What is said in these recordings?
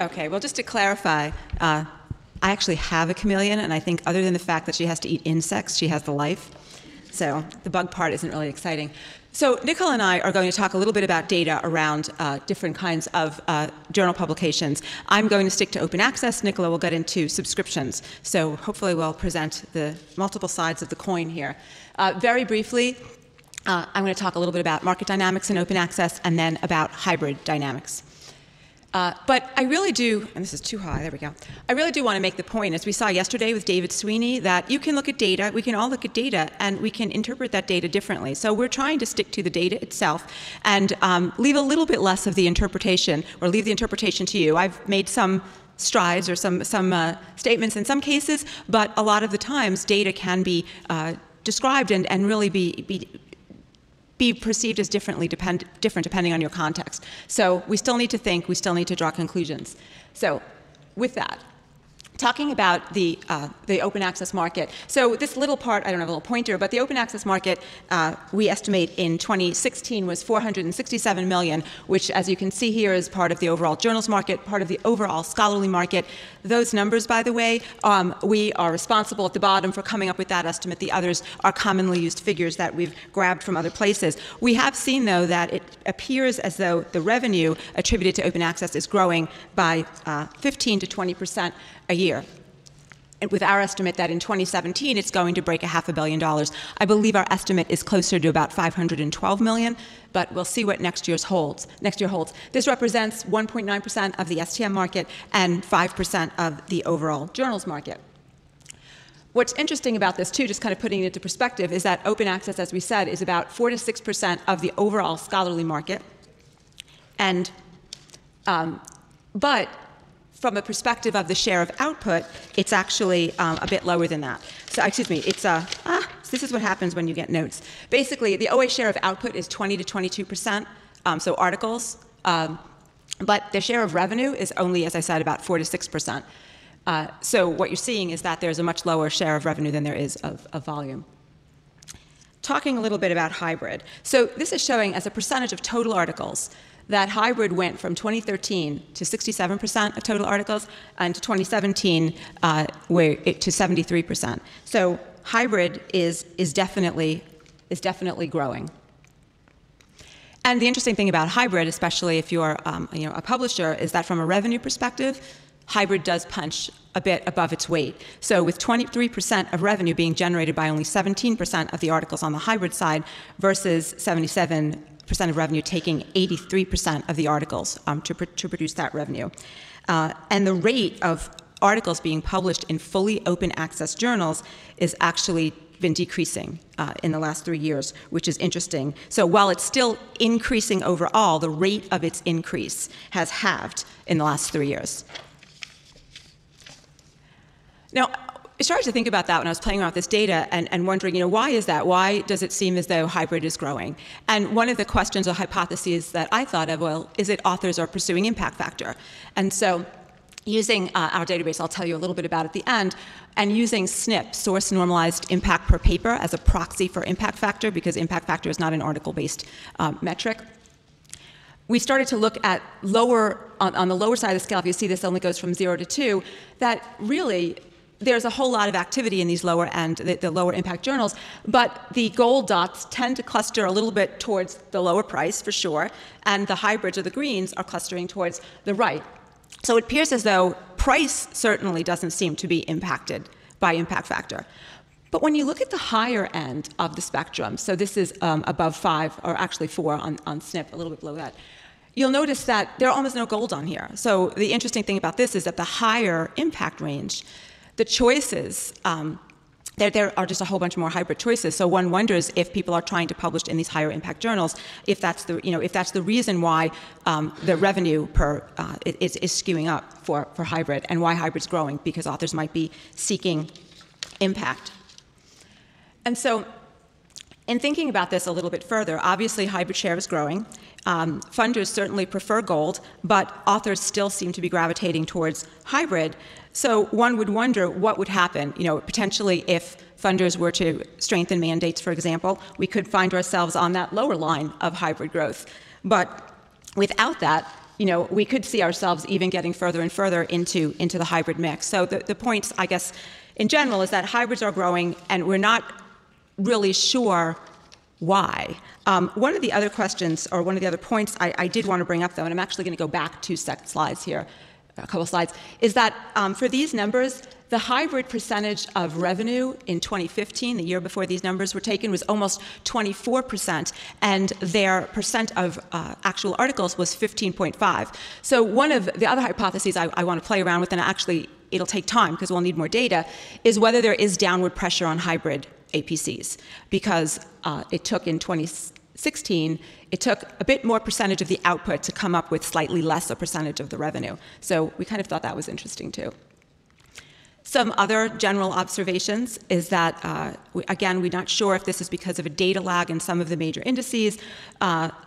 Okay, well, just to clarify, I actually have a chameleon, and I think other than the fact that she has to eat insects, she has the life. So the bug part isn't really exciting. So Nicole and I are going to talk a little bit about data around different kinds of journal publications. I'm going to stick to open access. Nicola will get into subscriptions. So hopefully we'll present the multiple sides of the coin here. Very briefly, I'm going to talk a little bit about market dynamics in open access and then about hybrid dynamics. But I really do, and this is too high, there we go. I really do want to make the point, as we saw yesterday with David Sweeney, that you can look at data, we can all look at data, and we can interpret that data differently. So we're trying to stick to the data itself and leave a little bit less of the interpretation, or leave the interpretation to you. I've made some strides or some statements in some cases, but a lot of the times data can be described and really be perceived as different depending on your context. So we still need to think, we still need to draw conclusions. So with that, talking about the open access market. So this little part, I don't have a little pointer, but the open access market, we estimate in 2016 was 467 million, which as you can see here is part of the overall journals market, part of the overall scholarly market. Those numbers, by the way, we are responsible at the bottom for coming up with that estimate. The others are commonly used figures that we've grabbed from other places. We have seen, though, that it appears as though the revenue attributed to open access is growing by 15 to 20% a year. And with our estimate that in 2017 it's going to break $500 million. I believe our estimate is closer to about 512 million, but we'll see what next year holds. This represents 1.9% of the STM market and 5% of the overall journals market. What's interesting about this, too, just kind of putting it into perspective, is that open access, as we said, is about 4 to 6% of the overall scholarly market. And, but from a perspective of the share of output, it's actually a bit lower than that. So, excuse me, it's this is what happens when you get notes. Basically, the OA share of output is 20 to 22%, so articles. But the share of revenue is only, as I said, about 4 to 6%. So what you're seeing is that there's a much lower share of revenue than there is of volume. Talking a little bit about hybrid. So this is showing as a percentage of total articles that hybrid went from 2013 to 67% of total articles, and to 2017 to 73%. So hybrid is definitely growing. And the interesting thing about hybrid, especially if you're a publisher, is that from a revenue perspective, hybrid does punch a bit above its weight. So with 23% of revenue being generated by only 17% of the articles on the hybrid side versus 77% of revenue taking 83% of the articles to produce that revenue. And the rate of articles being published in fully open access journals is actually been decreasing in the last 3 years, which is interesting. So while it's still increasing overall, the rate of its increase has halved in the last 3 years. Now, I started to think about that when I was playing around with this data and wondering, why is that? Why does it seem as though hybrid is growing? And one of the questions or hypotheses that I thought of, well, is it authors are pursuing impact factor? And so using our database, I'll tell you a little bit about at the end, and using SNP, source normalized impact per paper, as a proxy for impact factor, because impact factor is not an article-based metric. We started to look at on the lower side of the scale, if you see this only goes from 0 to 2, that really there's a whole lot of activity in these lower end, the lower impact journals, but the gold dots tend to cluster a little bit towards the lower price, for sure, and the hybrids or the greens are clustering towards the right. So it appears as though price certainly doesn't seem to be impacted by impact factor. But when you look at the higher end of the spectrum, so this is above 5, or actually 4 on SNP, a little bit below that, you'll notice that there are almost no gold on here. So the interesting thing about this is that the higher impact range, the choices, there are just a whole bunch more hybrid choices. So one wonders if people are trying to publish in these higher impact journals, if that's the reason why the revenue per is skewing up for hybrid, and why hybrid's growing, because authors might be seeking impact. And so, in thinking about this a little bit further, obviously hybrid share is growing. Funders certainly prefer gold, but authors still seem to be gravitating towards hybrid. So one would wonder what would happen, potentially if funders were to strengthen mandates, for example, we could find ourselves on that lower line of hybrid growth. But without that, we could see ourselves even getting further and further into the hybrid mix. So the point, I guess, in general, is that hybrids are growing, and we're not really sure why. One of the other questions, or one of the other points I did want to bring up, though, and I'm actually going to go back 2 slides here, a couple slides, is that for these numbers, the hybrid percentage of revenue in 2015, the year before these numbers were taken, was almost 24%, and their percent of actual articles was 15.5. So one of the other hypotheses I want to play around with, and actually it'll take time because we'll need more data, is whether there is downward pressure on hybrid APCs, because it took in 2016, it took a bit more percentage of the output to come up with slightly less a percentage of the revenue. So we kind of thought that was interesting too. Some other general observations is that, again, we're not sure if this is because of a data lag in some of the major indices,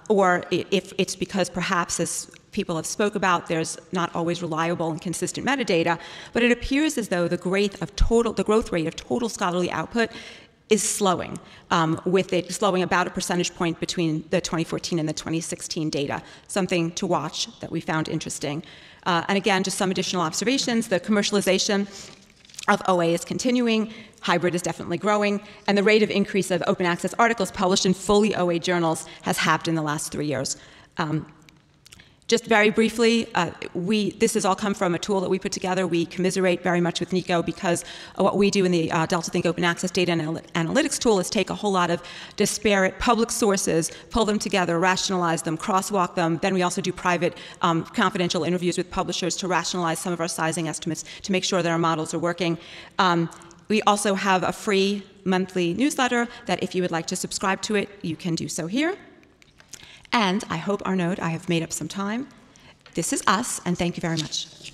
or if it's because perhaps, as people have spoke about, there's not always reliable and consistent metadata, but it appears as though the growth rate of total scholarly output is slowing, with it slowing about a percentage point between the 2014 and the 2016 data, something to watch that we found interesting. And again, just some additional observations. The commercialization of OA is continuing, hybrid is definitely growing, and the rate of increase of open access articles published in fully OA journals has halved in the last 3 years. Just very briefly, this has all come from a tool that we put together. We commiserate very much with Nico because what we do in the DeltaThink Open Access Data Analytics tool is take a whole lot of disparate public sources, pull them together, rationalize them, crosswalk them. Then we also do private confidential interviews with publishers to rationalize some of our sizing estimates to make sure that our models are working. We also have a free monthly newsletter that if you would like to subscribe to it, you can do so here. And I hope, Arnaud, I have made up some time. This is us, and thank you very much.